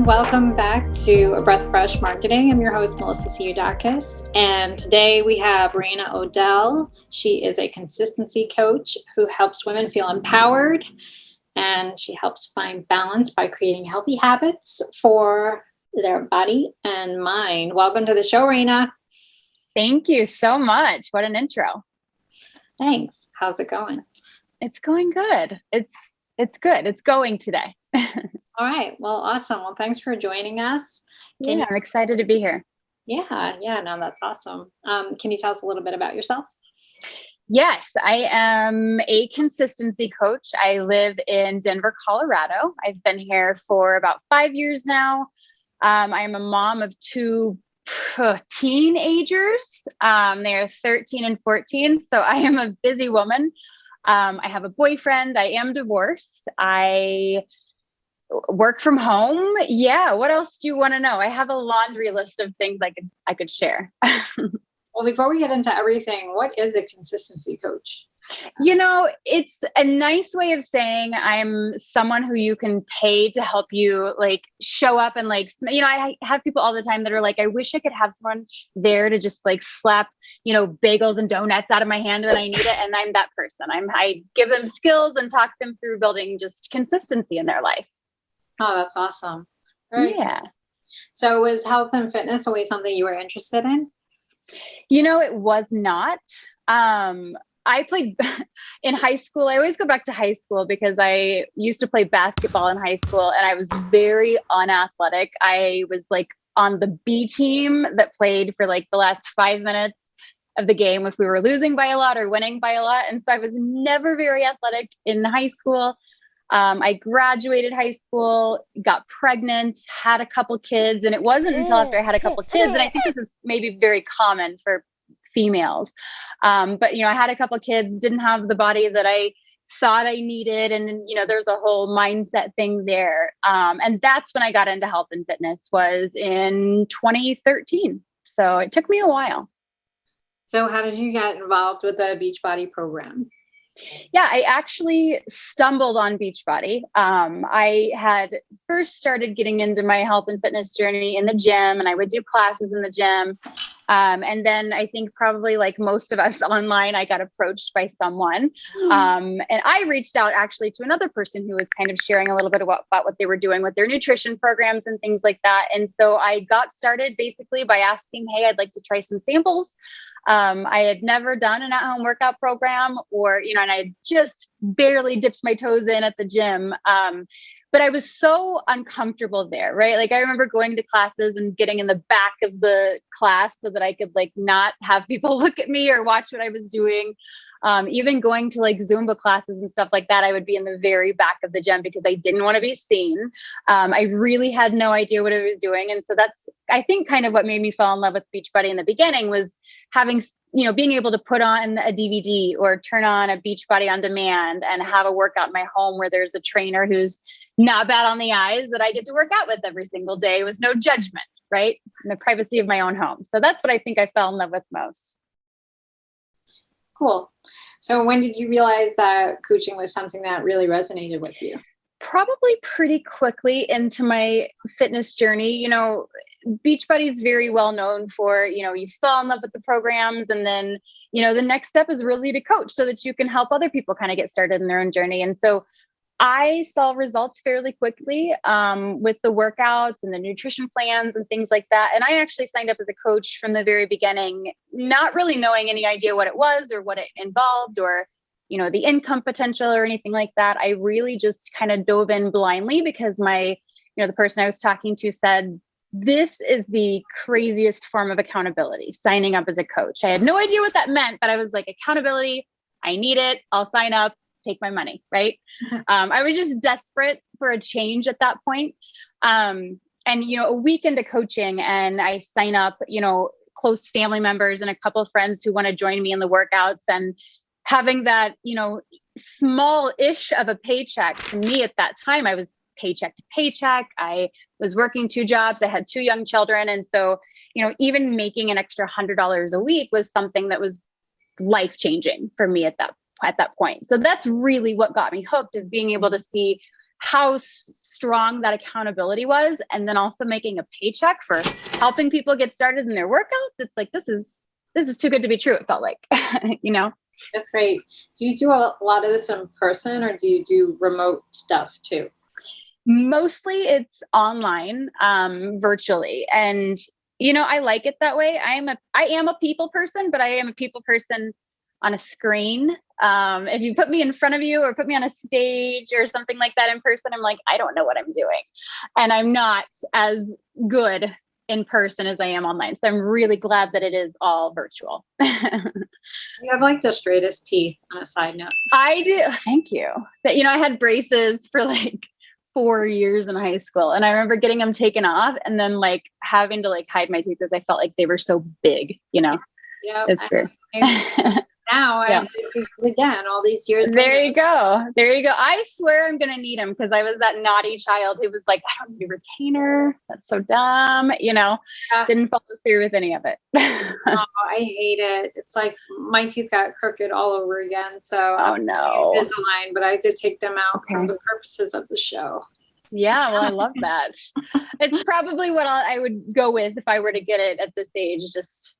everyone. Welcome back to A Breath Fresh Marketing. I'm your host, Melissa Psihudakis. And today we have Raina O'Dell. She is a consistency coach who helps women feel empowered, and she helps find balance by creating healthy habits for their body and mind. Welcome to the show, Raina. Thank you so much. What an intro. Thanks. How's it going? It's going good. It's good. It's going today. All right. Well, awesome. Well, thanks for joining us. I'm excited to be here. Yeah, no, that's awesome. Can you tell us a little bit about yourself? Yes, I am a consistency coach. I live in Denver, Colorado. I've been here for about 5 years now. I am a mom of two teenagers. They are 13 and 14. So I am a busy woman. I have a boyfriend. I am divorced. I work from home. Yeah. What else do you want to know? I have a laundry list of things I could share. Well, before we get into everything, what is a consistency coach? It's a nice way of saying I'm someone who you can pay to help you show up and I have people all the time that are like, I wish I could have someone there to just slap, bagels and donuts out of my hand when I need it. And I'm that person. I give them skills and talk them through building just consistency in their life. Oh, that's awesome. Right. Yeah. So was health and fitness always something you were interested in? It was not. I played in high school. I always go back to high school because I used to play basketball in high school and I was very unathletic. I was on the B team that played for the last 5 minutes of the game if we were losing by a lot or winning by a lot. And so I was never very athletic in high school. I graduated high school, got pregnant, had a couple kids, and it wasn't until after I had a couple kids, and I think this is maybe very common for females. But I had a couple kids, didn't have the body that I thought I needed. And, there's a whole mindset thing there. And that's when I got into health and fitness was in 2013. So it took me a while. So how did you get involved with the Beachbody program? Yeah, I actually stumbled on Beachbody. I had first started getting into my health and fitness journey in the gym, and I would do classes in the gym. And then I think probably like most of us online, I got approached by someone. And I reached out actually to another person who was kind of sharing a little bit about what they were doing with their nutrition programs and things like that. And so I got started basically by asking, hey, I'd like to try some samples. I had never done an at-home workout program and I had just barely dipped my toes in at the gym. But I was so uncomfortable there, right? I remember going to classes and getting in the back of the class so that I could not have people look at me or watch what I was doing. Even going to Zumba classes and stuff like that, I would be in the very back of the gym because I didn't want to be seen. I really had no idea what I was doing. And so that's, I think, kind of what made me fall in love with Beachbody in the beginning was having, being able to put on a DVD or turn on a Beachbody on demand and have a workout in my home where there's a trainer who's not bad on the eyes that I get to work out with every single day with no judgment, right? In the privacy of my own home. So that's what I think I fell in love with most. Cool. So when did you realize that coaching was something that really resonated with you? Probably pretty quickly into my fitness journey. Beachbody is very well known for, you fall in love with the programs and then, the next step is really to coach so that you can help other people kind of get started in their own journey. And so I saw results fairly quickly with the workouts and the nutrition plans and things like that. And I actually signed up as a coach from the very beginning, not really knowing any idea what it was or what it involved or, the income potential or anything like that. I really just kind of dove in blindly because the person I was talking to said, this is the craziest form of accountability, signing up as a coach. I had no idea what that meant, but I was like, accountability, I need it. I'll sign up. Take my money. Right. I was just desperate for a change at that point. And, a week into coaching and I sign up, close family members and a couple of friends who want to join me in the workouts and having that, small-ish of a paycheck to me at that time, I was paycheck to paycheck. I was working 2 jobs. I had 2 young children. And so, even making an extra $100 a week was something that was life-changing for me at that point. So that's really what got me hooked is being able to see how strong that accountability was. And then also making a paycheck for helping people get started in their workouts. It's like, this is too good to be true. It felt like, you know? That's great. Do you do a lot of this in person, or do you do remote stuff too? Mostly it's online, virtually. And, you know, I like it that way. I am a people person, but I am a people person on a screen. If you put me in front of you or put me on a stage or something like that in person, I'm like, I don't know what I'm doing. And I'm not as good in person as I am online. So I'm really glad that it is all virtual. You have like the straightest teeth, on a side note. I do. Thank you. But, you know, I had braces for like 4 years in high school. And I remember getting them taken off and then like having to like hide my teeth because I felt like they were so big, you know? Yeah. It's true. Now Yeah. again, all these years There later. you go. There you go. I swear I'm going to need them because I was that naughty child who was like, I don't need a retainer. That's so dumb. You know, didn't follow through with any of it. Oh, I hate it. It's like my teeth got crooked all over again. So Oh no. Invisalign, but I did take them out for the purposes of the show. Yeah, well, I love that. It's probably what I would go with if I were to get it at this age. Just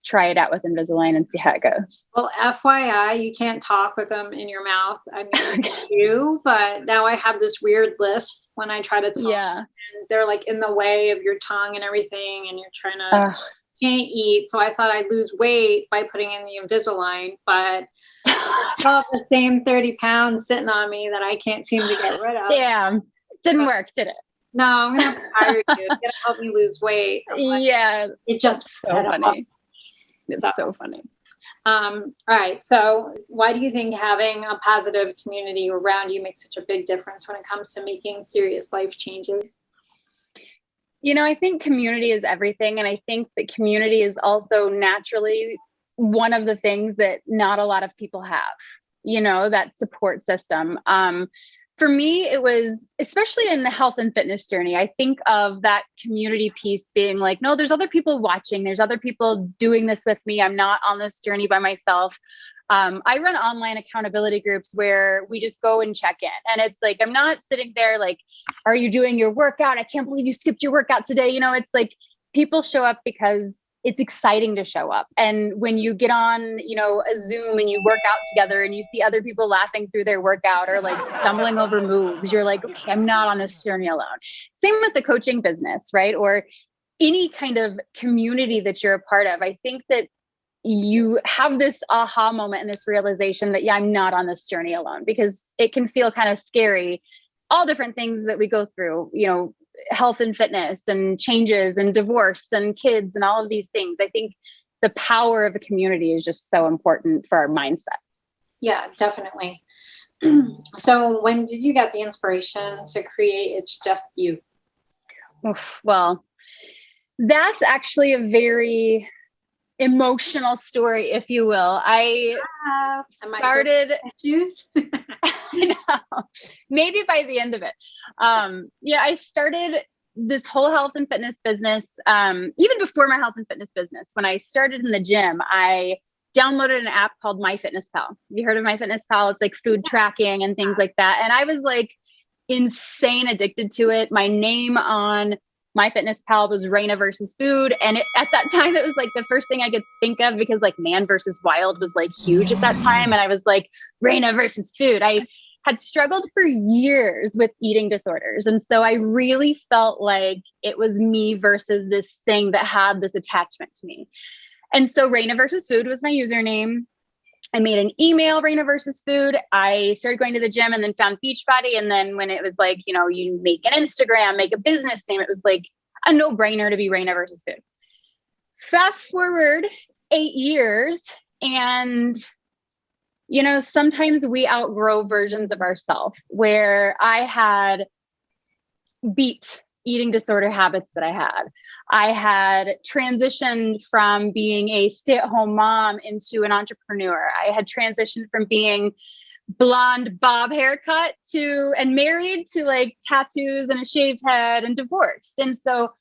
try it out with Invisalign and see how it goes. Well, FYI, you can't talk with them in your mouth. I mean, you, but now I have this weird lisp when I try to talk. Yeah. And they're like in the way of your tongue and everything, and you're trying to can't eat. So I thought I'd lose weight by putting in the Invisalign, but it's all the same 30 pounds sitting on me that I can't seem to get rid of. Damn. Didn't work, did it? No, I'm gonna have to hire you. You gotta help me lose weight. Like, yeah. It just so funny. It's so funny. All right. So why do you think having a positive community around you makes such a big difference when it comes to making serious life changes? You know, I think community is everything. And I think that community is also naturally one of the things that not a lot of people have, you know, that support system. For me, it was, especially in the health and fitness journey, I think of that community piece being like, no, there's other people watching. There's other people doing this with me. I'm not on this journey by myself. I run online accountability groups where we just go and check in. And it's like, I'm not sitting there like, are you doing your workout? I can't believe you skipped your workout today. You know, it's like people show up because it's exciting to show up. And when you get on, you know, a Zoom and you work out together and you see other people laughing through their workout or like stumbling over moves, you're like, okay, I'm not on this journey alone. Same with the coaching business, right? Or any kind of community that you're a part of. I think that you have this aha moment and this realization that, yeah, I'm not on this journey alone, because it can feel kind of scary. All different things that we go through, you know, health and fitness and changes and divorce and kids and all of these things. I think the power of a community is just so important for our mindset. Yeah, definitely. So when did you get the inspiration to create It's Just You? Well, that's actually a very emotional story, if you will. I started issues. I know. Maybe by the end of it. I started this whole health and fitness business. Even before my health and fitness business, when I started in the gym, I downloaded an app called MyFitnessPal. You heard of MyFitnessPal? It's like food tracking and things like that. And I was like insane addicted to it. My name on MyFitnessPal was Raina versus food. And at that time, it was like the first thing I could think of, because like Man versus Wild was like huge at that time. And I was like, Raina versus food. I had struggled for years with eating disorders. And so I really felt like it was me versus this thing that had this attachment to me. And so Raina versus food was my username. I made an email, Raina versus food. I started going to the gym and then found Beachbody. And then when it was like, you know, you make an Instagram, make a business name, it was like a no-brainer to be Raina versus food. Fast forward 8 years, and, you know, sometimes we outgrow versions of ourselves, where I had beat eating disorder habits that I had. I had transitioned from being a stay-at-home mom into an entrepreneur. I had transitioned from being blonde bob haircut and married to like tattoos and a shaved head and divorced. And so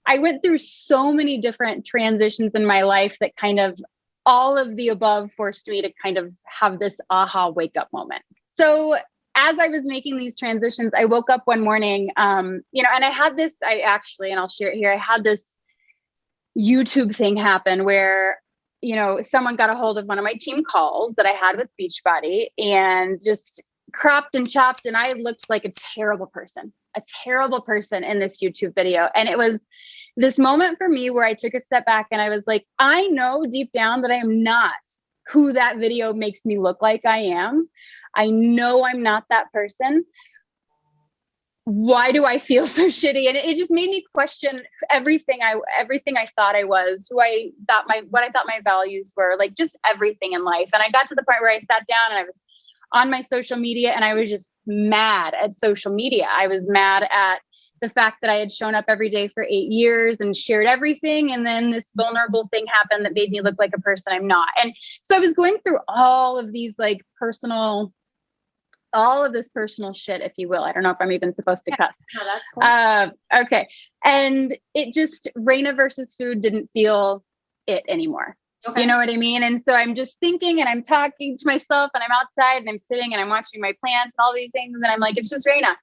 I went through so many different transitions in my life that kind of all of the above forced me to kind of have this aha wake up moment. So as I was making these transitions, I woke up one morning, and I had this, and I'll share it here. I had this YouTube thing happen where, someone got a hold of one of my team calls that I had with Beachbody and just cropped and chopped. And I looked like a terrible person in this YouTube video. And it was this moment for me where I took a step back and I was like, I know deep down that I am not who that video makes me look like I am. I know I'm not that person. Why do I feel so shitty? And it just made me question everything I thought I was, what I thought my values were, like just everything in life. And I got to the point where I sat down and I was on my social media and I was just mad at social media. I was mad at the fact that I had shown up every day for 8 years and shared everything. And then this vulnerable thing happened that made me look like a person I'm not. And so I was going through all of these like all of this personal shit, if you will. I don't know if I'm even supposed to cuss. No, that's cool. Okay. And it just, Raina versus food didn't feel it anymore. Okay. You know what I mean? And so I'm just thinking and I'm talking to myself and I'm outside and I'm sitting and I'm watching my plants and all these things. And I'm like, it's just Raina.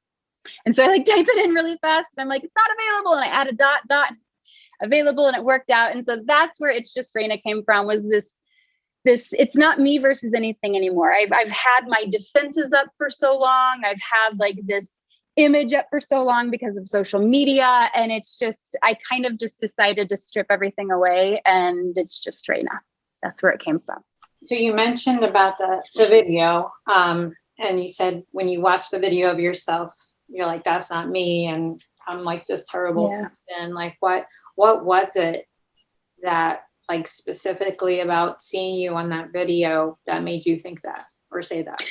And so I like type it in really fast and I'm like, it's not available. And I add a dot available and it worked out. And so that's where it's just Raina came from, was this, it's not me versus anything anymore. I've had my defenses up for so long. I've had like this image up for so long because of social media. And it's just, I kind of just decided to strip everything away and it's just Raina. That's where it came from. So you mentioned about the video, and you said when you watch the video of yourself, you're like, that's not me. And I'm like this terrible person. Like what was it that like specifically about seeing you on that video that made you think that or say that?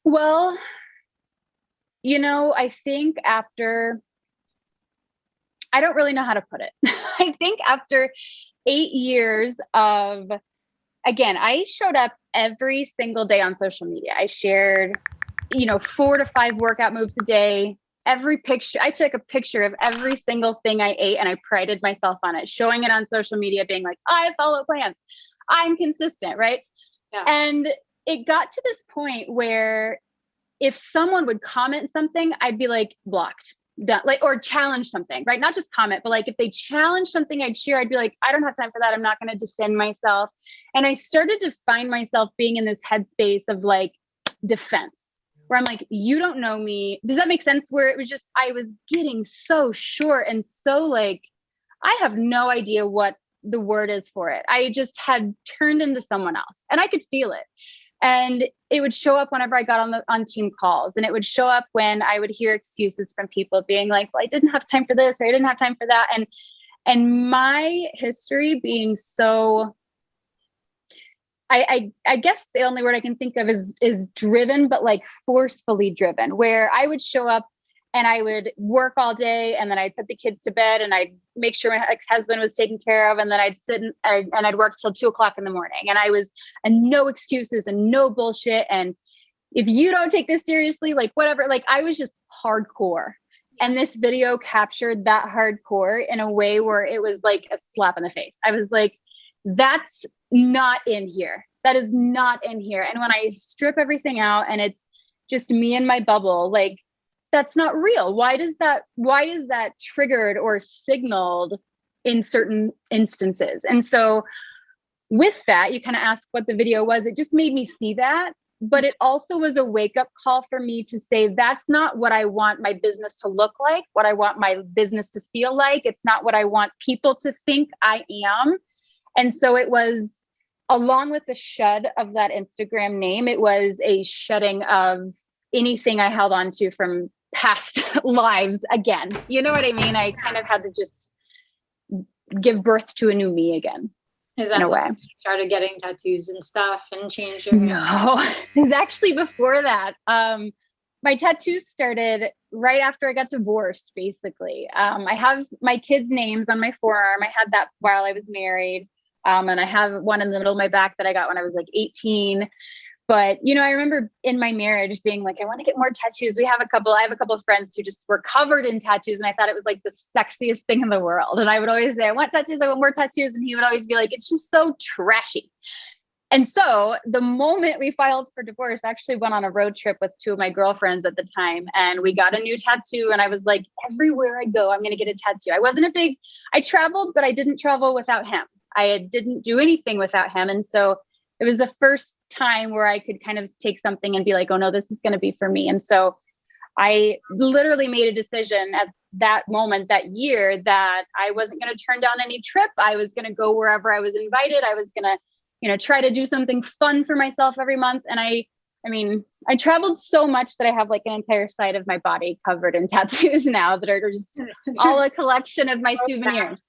Well, I think I don't really know how to put it. I think after 8 years of, again, I showed up every single day on social media. I shared, 4 to 5 workout moves a day. Every picture, I took a picture of every single thing I ate and I prided myself on it, showing it on social media, being like, I follow plans. I'm consistent, right? Yeah. And it got to this point where if someone would comment something, I'd be like blocked, done, like, or challenge something, right? Not just comment, but like if they challenge something I'd share, I'd be like, I don't have time for that. I'm not going to defend myself. And I started to find myself being in this headspace of like defense, where I'm like, you don't know me. Does that make sense? Where it was just, I was getting so short and so like, I have no idea what the word is for it. I just had turned into someone else and I could feel it. And it would show up whenever I got on team calls, and it would show up when I would hear excuses from people being like, well, I didn't have time for this, or I didn't have time for that. And my history being so, I guess the only word I can think of is driven, but like forcefully driven, where I would show up and I would work all day and then I'd put the kids to bed and I'd make sure my ex-husband was taken care of. And then I'd sit and I'd work till 2:00 in the morning, and I was, and no excuses and no bullshit. And if you don't take this seriously, like whatever, like I was just hardcore. And this video captured that hardcore in a way where it was like a slap in the face. I was like, that's not in here. That is not in here. And when I strip everything out and it's just me and my bubble, like that's not real. Why is that triggered or signaled in certain instances? And so with that, you kind of ask what the video was. It just made me see that, but it also was a wake up call for me to say, that's not what I want my business to look like, what I want my business to feel like. It's not what I want people to think I am. And so it was, along with the shed of that Instagram name, it was a shedding of anything I held on to from past lives again. You know what I mean? I kind of had to just give birth to a new me again. Is that in a way? You started getting tattoos and stuff and changed your hair? No, it was actually before that. My tattoos started right after I got divorced, basically. I have my kids' names on my forearm. I had that while I was married. And I have one in the middle of my back that I got when I was like 18. But, I remember in my marriage being like, I want to get more tattoos. I have a couple of friends who just were covered in tattoos. And I thought it was like the sexiest thing in the world. And I would always say, I want tattoos. I want more tattoos. And he would always be like, it's just so trashy. And so the moment we filed for divorce, I actually went on a road trip with two of my girlfriends at the time, and we got a new tattoo. And I was like, everywhere I go, I'm going to get a tattoo. I traveled, but I didn't travel without him. I didn't do anything without him. And so it was the first time where I could kind of take something and be like, oh no, this is going to be for me. And so I literally made a decision at that moment, that year, that I wasn't going to turn down any trip. I was going to go wherever I was invited. I was going to, try to do something fun for myself every month. And I traveled so much that I have like an entire side of my body covered in tattoos now that are just all a collection of my souvenirs.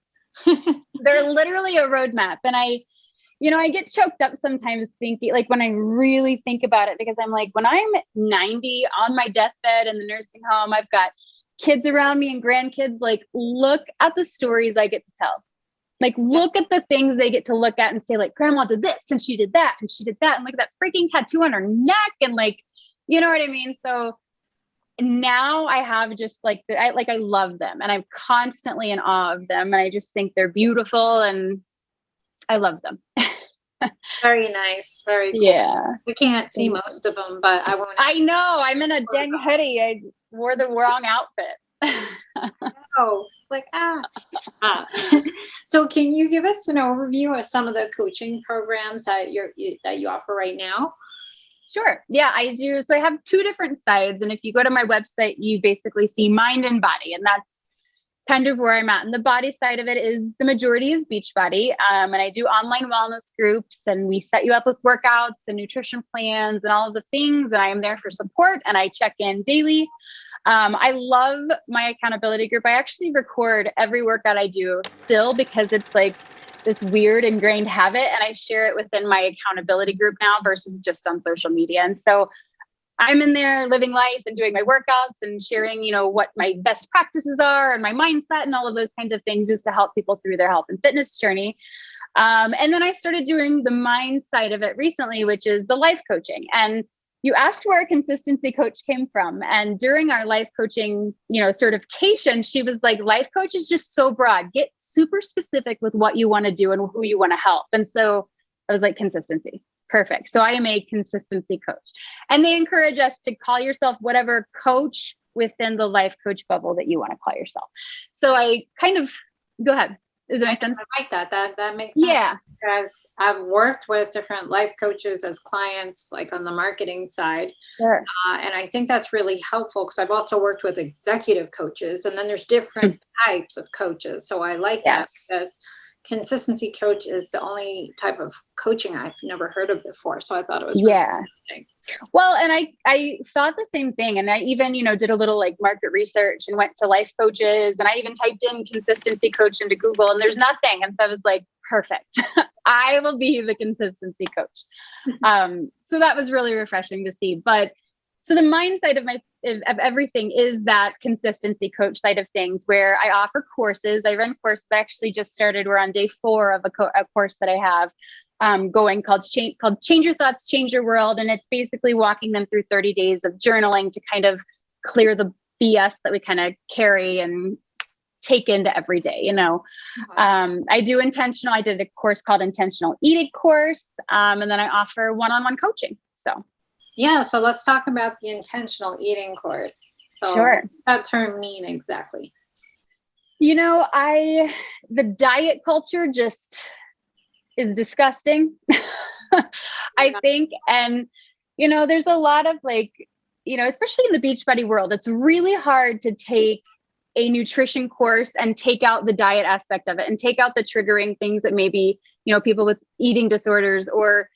They're literally a roadmap. And I get choked up sometimes thinking, like, when I really think about it, because I'm like, when I'm 90 on my deathbed in the nursing home, I've got kids around me and grandkids, like, look at the stories I get to tell. Like, look at the things they get to look at and say, like, grandma did this and she did that and she did that. And look at that freaking tattoo on her neck. And like, you know what I mean? So now I have just like, I love them and I'm constantly in awe of them. And I just think they're beautiful and I love them. Very nice. Very cool. Yeah. We can't see most of them, but I won't. I know. I'm in a dang hoodie. I wore the wrong outfit. Oh, it's like, So can you give us an overview of some of the coaching programs that you offer right now? Sure. Yeah, I do. So I have two different sides. And if you go to my website, you basically see mind and body. And that's kind of where I'm at. And the body side of it is the majority is Beachbody. And I do online wellness groups, and we set you up with workouts and nutrition plans and all of the things. And I am there for support, and I check in daily. I love my accountability group. I actually record every workout I do still, because it's like this weird ingrained habit, and I share it within my accountability group now versus just on social media. And so I'm in there living life and doing my workouts and sharing, what my best practices are and my mindset and all of those kinds of things, just to help people through their health and fitness journey. And then I started doing the mind side of it recently, which is the life coaching. And you asked where a consistency coach came from. And during our life coaching, certification, she was like, life coach is just so broad. Get super specific with what you want to do and who you want to help. And so I was like, consistency. Perfect. So I am a consistency coach. And they encourage us to call yourself whatever coach within the life coach bubble that you want to call yourself. So I kind of, go ahead. Does it make sense? I like that. That makes sense. Yeah. Because I've worked with different life coaches as clients, like on the marketing side. Sure. And I think that's really helpful, because I've also worked with executive coaches, and then there's different types of coaches. So I like that, because consistency coach is the only type of coaching I've never heard of before. So I thought it was really interesting. Well, and I thought the same thing. And I even, did a little like market research and went to life coaches, and I even typed in consistency coach into Google, and there's nothing. And so I was like, perfect. I will be the consistency coach. So that was really refreshing to see. But so the mind side of everything is that consistency coach side of things, where I offer courses. I run courses. I actually just started. We're on day 4 of a course that I have going called Change Your Thoughts, Change Your World. And it's basically walking them through 30 days of journaling to kind of clear the BS that we kind of carry and take into every day, I did a course called Intentional Eating course. And then I offer one-on-one coaching. So let's talk about the intentional eating course. So sure. What does that term mean exactly? The diet culture just is disgusting. I think. And, there's a lot of especially in the Beachbody world, it's really hard to take a nutrition course and take out the diet aspect of it and take out the triggering things that maybe, people with eating disorders or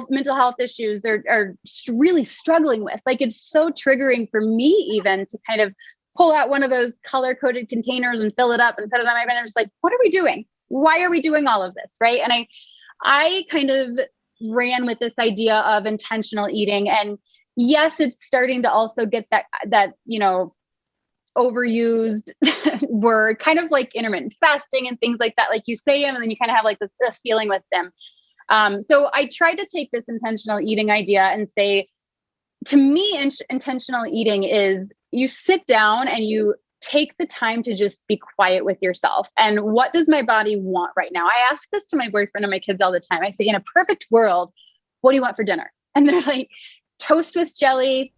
mental health issues are really struggling with. Like, it's so triggering for me even to kind of pull out one of those color-coded containers and fill it up and put it on my bed. I'm just like, what are we doing? Why are we doing all of this? Right. And I kind of ran with this idea of intentional eating. And yes, it's starting to also get that overused word, kind of like intermittent fasting and things like that. Like, you say them and then you kind of have like this feeling with them. So I tried to take this intentional eating idea and say, to me, intentional eating is you sit down and you take the time to just be quiet with yourself. And what does my body want right now? I ask this to my boyfriend and my kids all the time. I say, in a perfect world, what do you want for dinner? And they're like, toast with jelly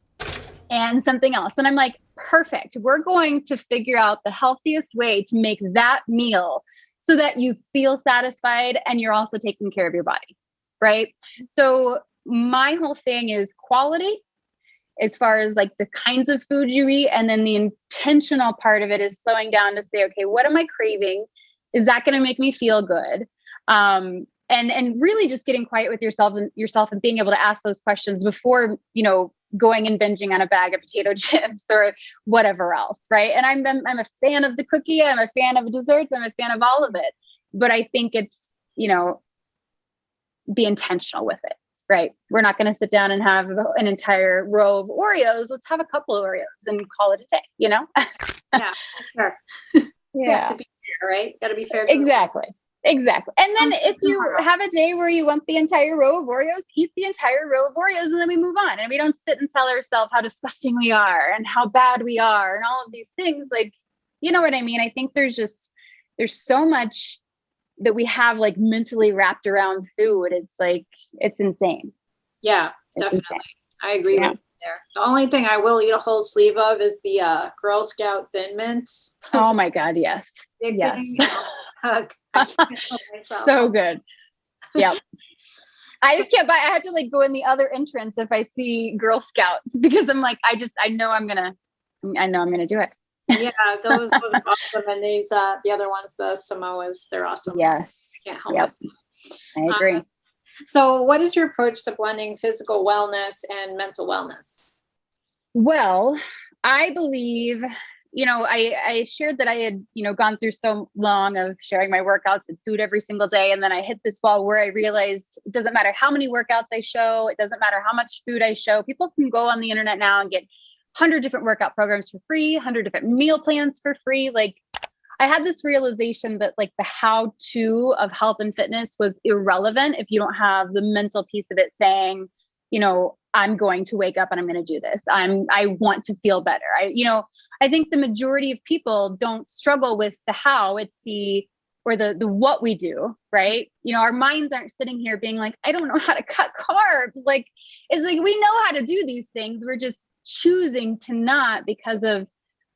and something else. And I'm like, perfect. We're going to figure out the healthiest way to make that meal so that you feel satisfied and you're also taking care of your body. Right. So my whole thing is quality as far as like the kinds of food you eat. And then the intentional part of it is slowing down to say, okay, what am I craving? Is that going to make me feel good? And really just getting quiet with yourself and being able to ask those questions before, going and binging on a bag of potato chips or whatever else. Right. And I'm a fan of the cookie. I'm a fan of desserts. I'm a fan of all of it. But I think it's, be intentional with it. Right. We're not going to sit down and have an entire row of Oreos. Let's have a couple of Oreos and call it a day, Yeah, sure. Yeah. You have to be fair, right? Got to be fair. Exactly. And then if you have a day where you want the entire row of Oreos, eat the entire row of Oreos and then we move on. And we don't sit and tell ourselves how disgusting we are and how bad we are and all of these things. Like, you know what I mean? I think there's so much that we have like mentally wrapped around food. It's like, it's insane. Yeah, definitely. I agree with you there. The only thing I will eat a whole sleeve of is the Girl Scout Thin Mints. Oh my God. Yes. Yes. So good. Yep. I just can't buy. I have to like go in the other entrance if I see Girl Scouts because I'm like, I know I'm gonna do it. Yeah, those are awesome. And these the other ones, the Samoas, they're awesome. Yes. Can't help myself. I agree. So what is your approach to blending physical wellness and mental wellness? Well, I believe, I shared that I had, gone through so long of sharing my workouts and food every single day. And then I hit this wall where I realized it doesn't matter how many workouts I show. It doesn't matter how much food I show. People can go on the internet now and get 100 different workout programs for free, 100 different meal plans for free. Like I had this realization that like the how-to of health and fitness was irrelevant if you don't have the mental piece of it saying, I'm going to wake up and I'm going to do this. I want to feel better. I think the majority of people don't struggle with the how, it's the what we do, right? Our minds aren't sitting here being like, I don't know how to cut carbs. Like, it's like, we know how to do these things. We're just choosing to not because of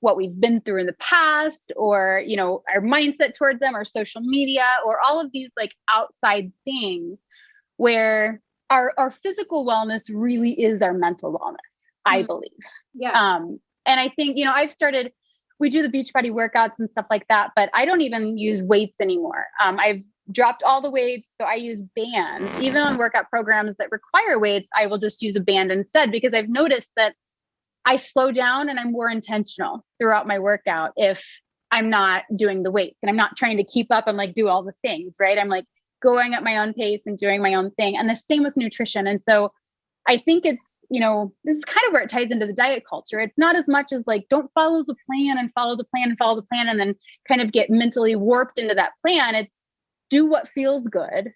what we've been through in the past or, our mindset towards them or social media or all of these like outside things where our physical wellness really is our mental wellness, I believe. Yeah. And I think, we do the Beachbody workouts and stuff like that, but I don't even use weights anymore. I've dropped all the weights. So I use bands. Even on workout programs that require weights, I will just use a band instead because I've noticed that I slow down and I'm more intentional throughout my workout if I'm not doing the weights and I'm not trying to keep up and like do all the things, right? I'm like going at my own pace and doing my own thing. And the same with nutrition. And so I think it's, this is kind of where it ties into the diet culture. It's not as much as like, don't follow the plan and follow the plan and follow the plan and then kind of get mentally warped into that plan. It's do what feels good,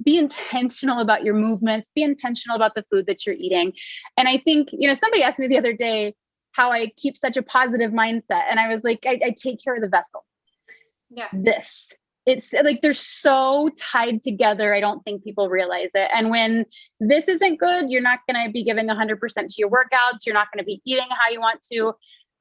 be intentional about your movements, be intentional about the food that you're eating. And I think, somebody asked me the other day how I keep such a positive mindset. And I was like, I take care of the vessel. Yeah. It's like they're so tied together. I don't think people realize it. And when this isn't good, you're not going to be giving 100% to your workouts. You're not going to be eating how you want to.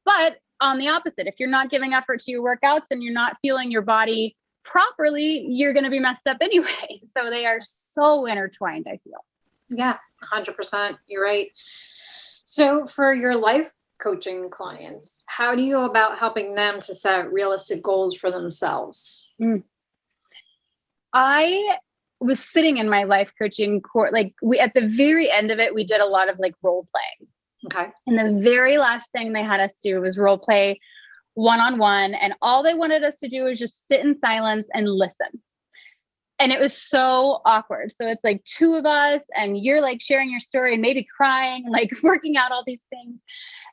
But on the opposite, if you're not giving effort to your workouts and you're not feeling your body properly, you're going to be messed up anyway. So they are so intertwined, I feel. Yeah, 100%. You're right. So for your life coaching clients, how do you go about helping them to set realistic goals for themselves? I was sitting in my life coaching course, like at the very end of it, we did a lot of like role playing. Okay. And the very last thing they had us do was role play one-on-one. And all they wanted us to do was just sit in silence and listen. And it was so awkward. So it's like two of us and you're like sharing your story and maybe crying, like working out all these things.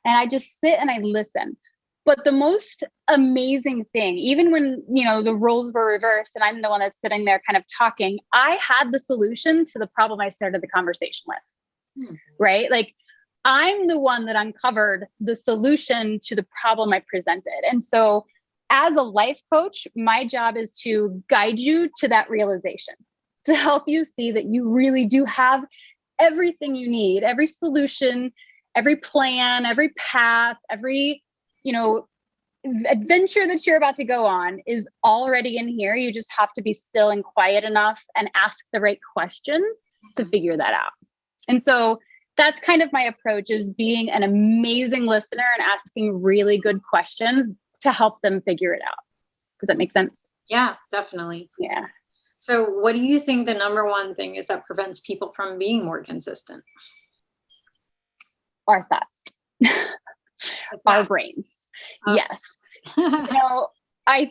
And I just sit and I listen. But the most amazing thing, even when, the roles were reversed and I'm the one that's sitting there kind of talking, I had the solution to the problem I started the conversation with, right? Like I'm the one that uncovered the solution to the problem I presented. And so as a life coach, my job is to guide you to that realization, to help you see that you really do have everything you need, every solution, every plan, every path, every, adventure that you're about to go on is already in here. You just have to be still and quiet enough and ask the right questions to figure that out. And so that's kind of my approach, is being an amazing listener and asking really good questions to help them figure it out. Does that make sense? Yeah, definitely. Yeah. So what do you think the number one thing is that prevents people from being more consistent? Our thoughts, our brains. Yes. I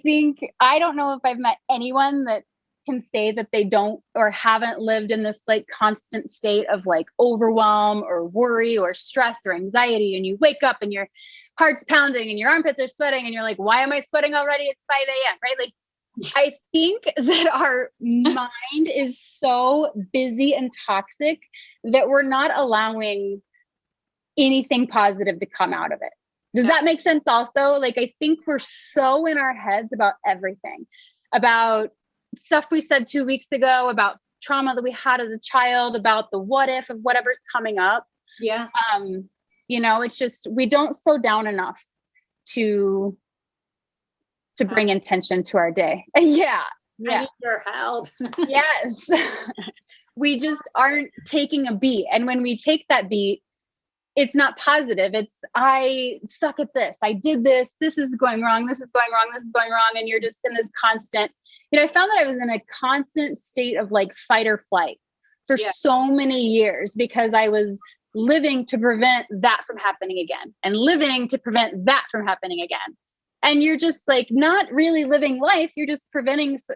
don't know if I've met anyone that can say that they don't or haven't lived in this like constant state of like overwhelm or worry or stress or anxiety. And you wake up and your heart's pounding and your armpits are sweating and you're like, why am I sweating already? It's 5 a.m. Right? Like, I think that our mind is so busy and toxic that we're not allowing anything positive to come out of it. Does that make sense also? Like, I think we're so in our heads about everything, about stuff we said 2 weeks ago, about trauma that we had as a child, about the what if of whatever's coming up. Yeah. It's just, we don't slow down enough to bring intention to our day. Yeah. I need your help. Yes. We just aren't taking a beat. And when we take that beat, it's not positive. It's, I suck at this. I did this. This is going wrong. This is going wrong. This is going wrong. And you're just in this constant, I found that I was in a constant state of like fight or flight for so many years, because I was living to prevent that from happening again and living to prevent that from happening again. And you're just like not really living life. You're just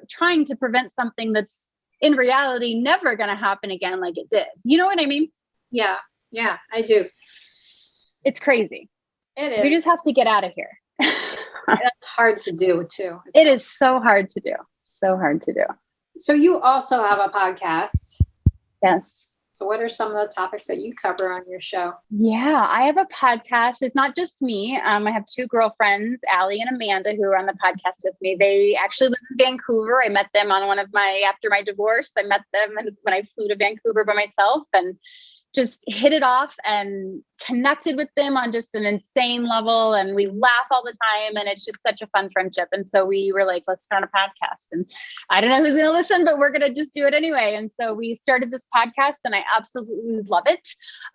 trying to prevent something that's in reality never going to happen again like it did. You know what I mean? Yeah. Yeah, I do. It's crazy. It is. We just have to get out of here. That's hard to do too. It is so hard to do. So hard to do. So you also have a podcast. Yes. So what are some of the topics that you cover on your show? Yeah, I have a podcast. It's not just me. I have two girlfriends, Allie and Amanda, who are on the podcast with me. They actually live in Vancouver. I met them on after my divorce. I met them when I flew to Vancouver by myself, and just hit it off and connected with them on just an insane level. And we laugh all the time, and it's just such a fun friendship. And so we were like, let's start a podcast. And I don't know who's going to listen, but we're going to just do it anyway. And so we started this podcast, and I absolutely love it.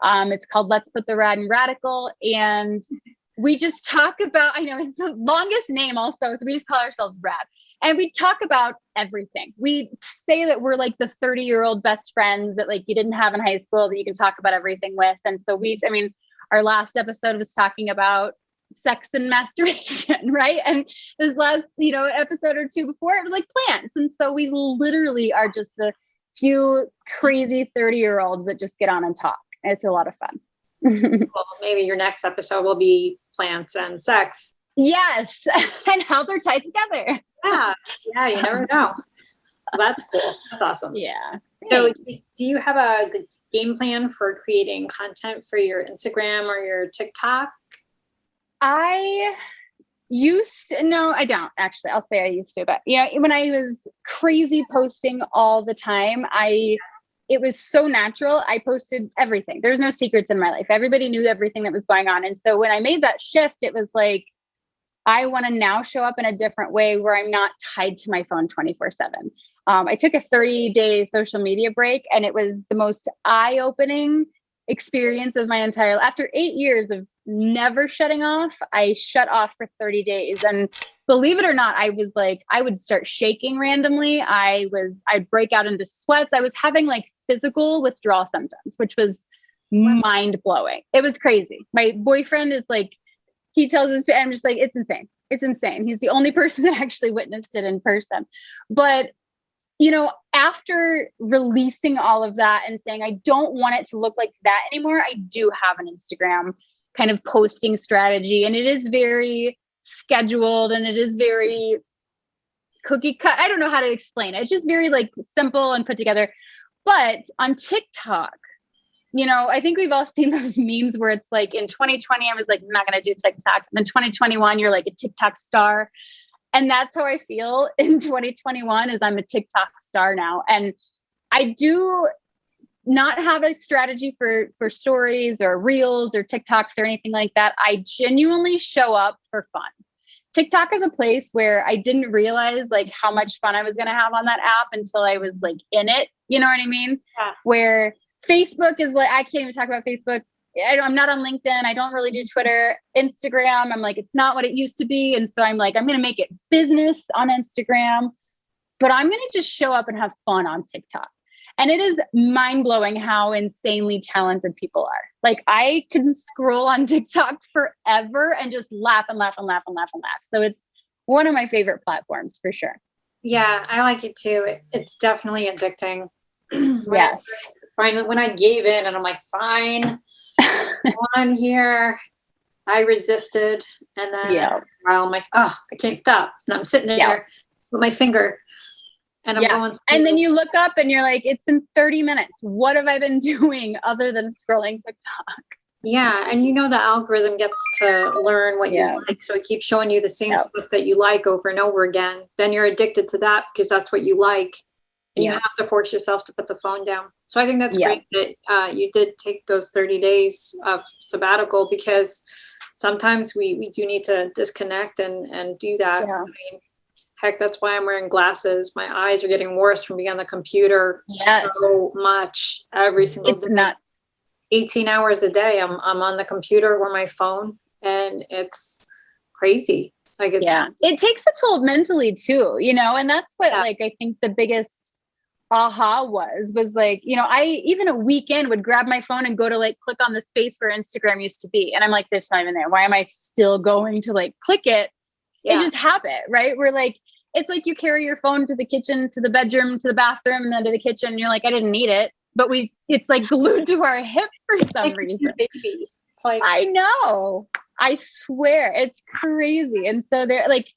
It's called Let's Put the Rad in Radical. And we just talk about, I know it's the longest name also, so we just call ourselves Rad. And we talk about everything. We say that we're like the 30-year-old best friends that like you didn't have in high school that you can talk about everything with. And so our last episode was talking about sex and masturbation, right? And this last, episode or two before, it was like plants. And so we literally are just a few crazy 30-year-olds that just get on and talk. It's a lot of fun. Well, maybe your next episode will be plants and sex. Yes. And how they're tied together. Yeah, you never know. Well, that's cool. That's awesome. Yeah. So do you have a good game plan for creating content for your Instagram or your TikTok? No, I don't actually. I'll say I used to, but when I was crazy posting all the time, it was so natural. I posted everything. There's no secrets in my life. Everybody knew everything that was going on. And so when I made that shift, it was like, I want to now show up in a different way where I'm not tied to my phone 24/7. I took a 30-day social media break, and it was the most eye-opening experience of my entire life. After 8 years of never shutting off, I shut off for 30 days. And believe it or not, I was like, I would start shaking randomly. I'd break out into sweats. I was having like physical withdrawal symptoms, which was mind blowing. It was crazy. My boyfriend is like, he tells us, I'm just like, it's insane. It's insane. He's the only person that actually witnessed it in person. But, after releasing all of that and saying, I don't want it to look like that anymore, I do have an Instagram kind of posting strategy. And it is very scheduled, and it is very cookie cut. I don't know how to explain it. It's just very like simple and put together. But on TikTok, I think we've all seen those memes where it's like in 2020, I was like, I'm not going to do TikTok. And then 2021, you're like a TikTok star. And that's how I feel in 2021 is I'm a TikTok star now. And I do not have a strategy for stories or reels or TikToks or anything like that. I genuinely show up for fun. TikTok is a place where I didn't realize like how much fun I was going to have on that app until I was like in it. You know what I mean? Yeah. Where Facebook is like, I can't even talk about Facebook. I'm not on LinkedIn. I don't really do Twitter, Instagram. I'm like, it's not what it used to be. And so I'm like, I'm going to make it business on Instagram, but I'm going to just show up and have fun on TikTok. And it is mind blowing how insanely talented people are. Like I can scroll on TikTok forever and just laugh and laugh and laugh and laugh and laugh. So it's one of my favorite platforms for sure. Yeah, I like it too. It's definitely addicting. Yes. Finally, when I gave in and I'm like, fine, on here, I resisted. And then while I'm like, oh, I can't stop. And I'm sitting there with my finger and I'm going through. And then you look up and you're like, it's been 30 minutes. What have I been doing other than scrolling TikTok? Yeah. And the algorithm gets to learn what you like. So it keeps showing you the same stuff that you like over and over again. Then you're addicted to that because that's what you like. And you have to force yourself to put the phone down. So I think that's great that you did take those 30 days of sabbatical because sometimes we do need to disconnect and do that. Yeah. I mean, heck, that's why I'm wearing glasses. My eyes are getting worse from being on the computer so much every single day. Nuts. 18 hours a day. I'm on the computer or my phone and it's crazy. Like it takes a toll mentally too, and that's what like I think the biggest aha was like, I even a weekend would grab my phone and go to like click on the space where Instagram used to be. And I'm like, there's not even there. Why am I still going to like click it? It's just habit, right? We're like, it's like you carry your phone to the kitchen, to the bedroom, to the bathroom, and then to the kitchen. And you're like, I didn't need it, but it's like glued to our hip for some reason. Baby. It's like, I know, I swear it's crazy. And so they're like,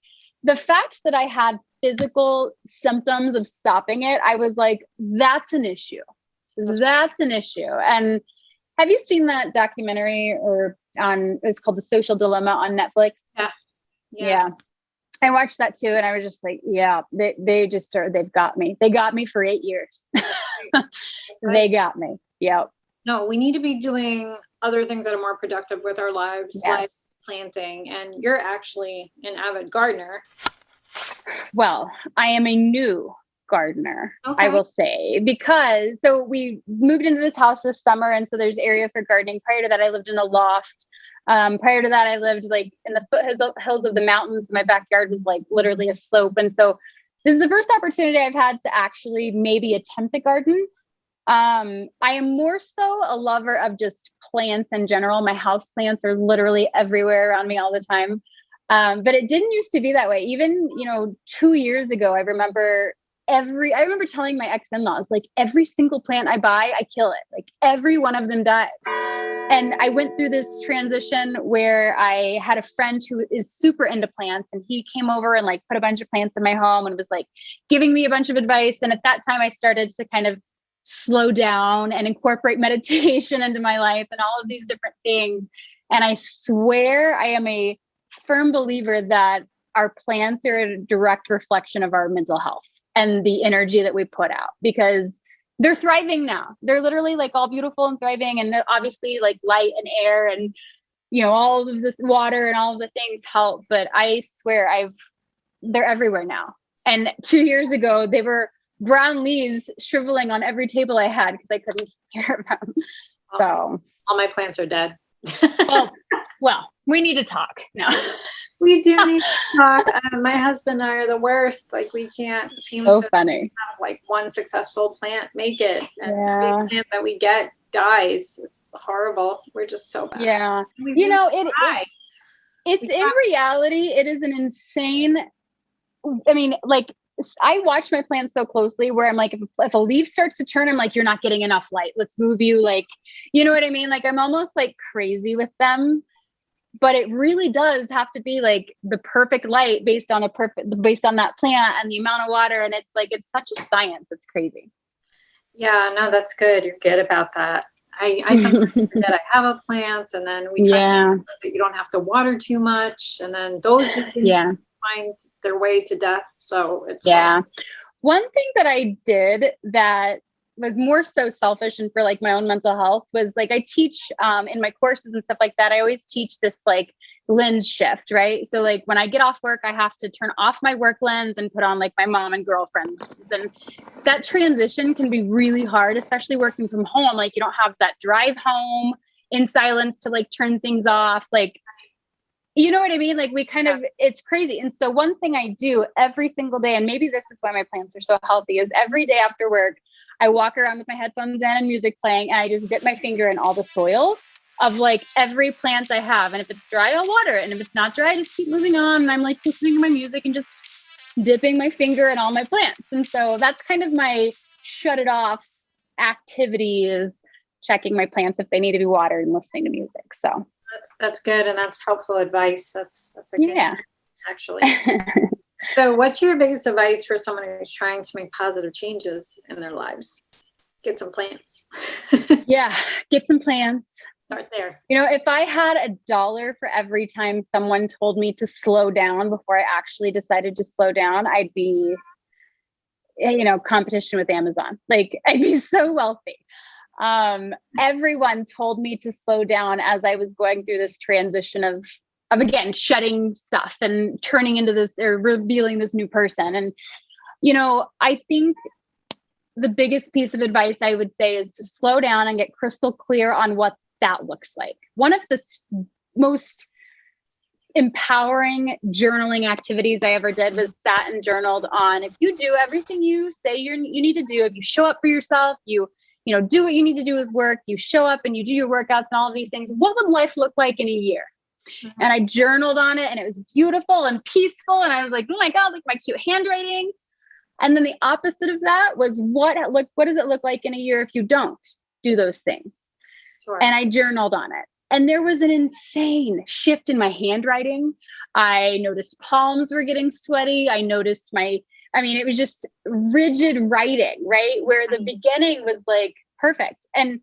the fact that I had physical symptoms of stopping it, I was like, that's an issue. That's an issue. And have you seen that documentary it's called The Social Dilemma on Netflix? Yeah. I watched that too. And I was just like, they've got me. They got me for 8 years. They got me. Yep. No, we need to be doing other things that are more productive with our lives, like planting. And you're actually an avid gardener. Well, I am a new gardener, I will say, because so we moved into this house this summer. And so there's area for gardening. Prior to that, I lived in a loft. Prior to that, I lived like in the foothills of the mountains. My backyard was like literally a slope. And so this is the first opportunity I've had to actually maybe attempt a garden. I am more so a lover of just plants in general. My house plants are literally everywhere around me all the time. But it didn't used to be that way. Even, 2 years ago, I remember telling my ex-in-laws, like every single plant I buy, I kill it. Like every one of them dies. And I went through this transition where I had a friend who is super into plants and he came over and like put a bunch of plants in my home and was like giving me a bunch of advice. And at that time I started to kind of slow down and incorporate meditation into my life and all of these different things. And I swear I am a firm believer that our plants are a direct reflection of our mental health and the energy that we put out because they're thriving now. They're literally like all beautiful and thriving. And obviously like light and air and, all of this water and all of the things help. But I swear they're everywhere now. And 2 years ago, they were brown leaves shriveling on every table I had because I couldn't take care of them. So all my plants are dead. Well, we need to talk now. We do need to talk. My husband and I are the worst. Like we can't seem to funny. Have like one successful plant make it. And every plant that we get dies. It's horrible. We're just so bad. Yeah. It's in reality, it is an insane. I mean, like I watch my plants so closely where I'm like, if a leaf starts to turn, I'm like, you're not getting enough light. Let's move you. Like, you know what I mean? Like I'm almost like crazy with them. But it really does have to be like the perfect light based on that plant and the amount of water. And it's like, it's such a science. It's crazy. Yeah, no, that's good. You're good about that. I sometimes forget I have a plant, and then we try Yeah. to that you don't have to water too much, and then those are things Yeah. find their way to death. So it's Yeah. One thing that I did that was more so selfish and for like my own mental health was like I teach in my courses and stuff like that. I always teach this like lens shift, right? So like when I get off work, I have to turn off my work lens and put on like my mom and girlfriend lens. And that transition can be really hard, especially working from home. Like you don't have that drive home in silence to like turn things off. Like, you know what I mean? Like we kind of, it's crazy. And so one thing I do every single day, and maybe this is why my plants are so healthy, is every day after work, I walk around with my headphones in and music playing, and I just dip my finger in all the soil of like every plant I have. And if it's dry, I'll water it. And if it's not dry, I just keep moving on. And I'm like listening to my music and just dipping my finger in all my plants. And so that's kind of my shut it off activity, is checking my plants if they need to be watered and listening to music. So that's good, and that's helpful advice. That's a good yeah. actually. So what's your biggest advice for someone who's trying to make positive changes in their lives? Get some plants. Yeah, get some plants. Start there. You know, if I had $1 for every time someone told me to slow down before I actually decided to slow down, I'd be, you know, competition with Amazon. Like I'd be so wealthy. Everyone told me to slow down as I was going through this transition of again, shedding stuff and turning into this or revealing this new person. And, you know, I think the biggest piece of advice I would say is to slow down and get crystal clear on what that looks like. One of the most empowering journaling activities I ever did was sat and journaled on, if you do everything you say you need to do, if you show up for yourself, you know, do what you need to do with work, you show up and you do your workouts and all of these things, what would life look like in a year? Mm-hmm. And I journaled on it, and it was beautiful and peaceful. And I was like, oh my God, like my cute handwriting. And then the opposite of that was what does it look like in a year if you don't do those things? Sure. And I journaled on it. And there was an insane shift in my handwriting. I noticed palms were getting sweaty. I noticed it was just rigid writing, right? Where the beginning was like perfect. And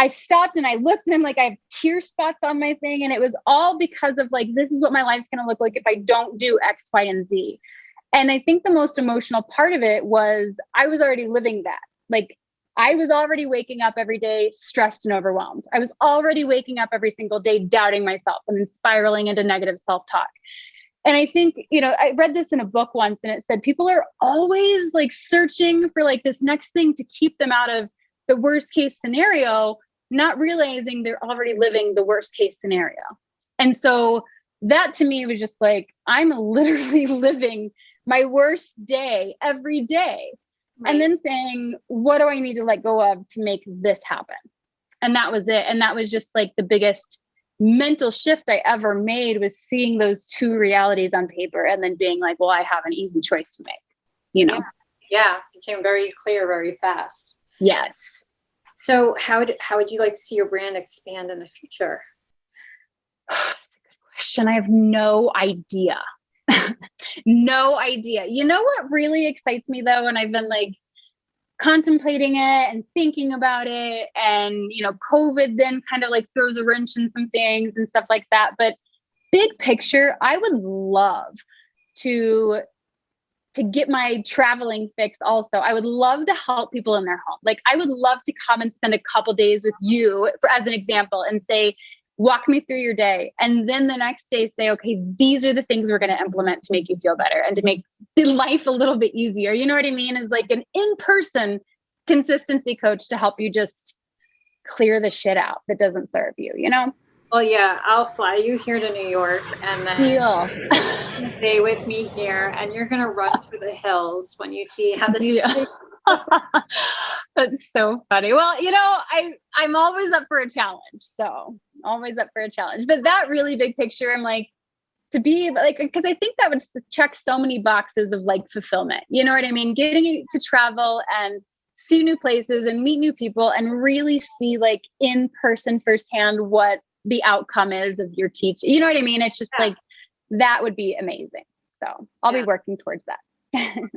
I stopped and I looked and I'm like, I have tear spots on my thing. And it was all because of like, this is what my life's going to look like if I don't do X, Y, and Z. And I think the most emotional part of it was I was already living that. Like I was already waking up every day stressed and overwhelmed. I was already waking up every single day doubting myself and then spiraling into negative self-talk. And I think, you know, I read this in a book once, and it said people are always like searching for like this next thing to keep them out of the worst case scenario, not realizing they're already living the worst case scenario. And so that to me was just like, I'm literally living my worst day every day. Right. And then saying, what do I need to let go of to make this happen? And that was it. And that was just like the biggest mental shift I ever made, was seeing those two realities on paper and then being like, well, I have an easy choice to make, you know? Yeah. Became very clear very fast. Yes. So how would you like to see your brand expand in the future? That's a good question. I have no idea. No idea. You know what really excites me though? And I've been like contemplating it and thinking about it, and, you know, COVID then kind of like throws a wrench in some things and stuff like that. But big picture, I would love to get my traveling fix also. I would love to help people in their home. Like I would love to come and spend a couple days with you as an example and say, walk me through your day. And then the next day say, okay, these are the things we're going to implement to make you feel better and to make life a little bit easier. You know what I mean? It's like an in-person consistency coach to help you just clear the shit out that doesn't serve you, you know? Well, yeah, I'll fly you here to New York, and then deal. Stay with me here, and you're going to run for the hills when you see how this That's so funny. Well, you know, I'm always up for a challenge. So always up for a challenge. But that really big picture, I'm like, to be like, because I think that would check so many boxes of like fulfillment. You know what I mean? Getting you to travel and see new places and meet new people and really see like in person firsthand what the outcome is of your teaching. You know what I mean? It's just like, that would be amazing. So I'll be working towards that.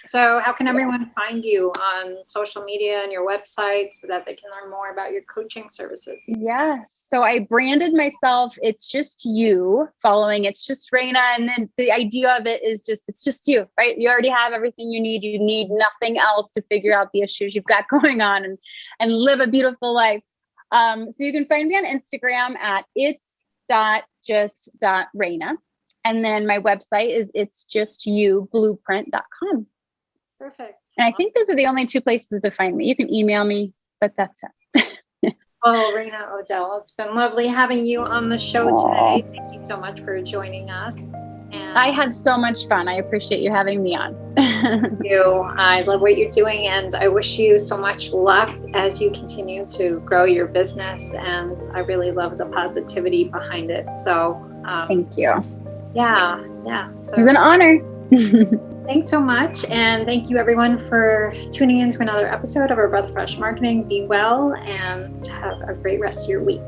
So how can everyone find you on social media and your website so that they can learn more about your coaching services? Yeah. So I branded myself, It's Just You, following It's Just Raina. And then the idea of it is it's just you, right? You already have everything you need. You need nothing else to figure out the issues you've got going on and live a beautiful life. So you can find me on Instagram at its.just.raina. And then my website is itsjustyoublueprint.com. Perfect. And I think those are the only two places to find me. You can email me, but that's it. Oh, Raina O'Dell, it's been lovely having you on the show today. Thank you so much for joining us. And I had so much fun. I appreciate you having me on. I love what you're doing, and I wish you so much luck as you continue to grow your business. And I really love the positivity behind it. So thank you. Yeah. So, it was an honor. Thanks so much. And thank you everyone for tuning in to another episode of our Breath Fresh Marketing. Be well and have a great rest of your week.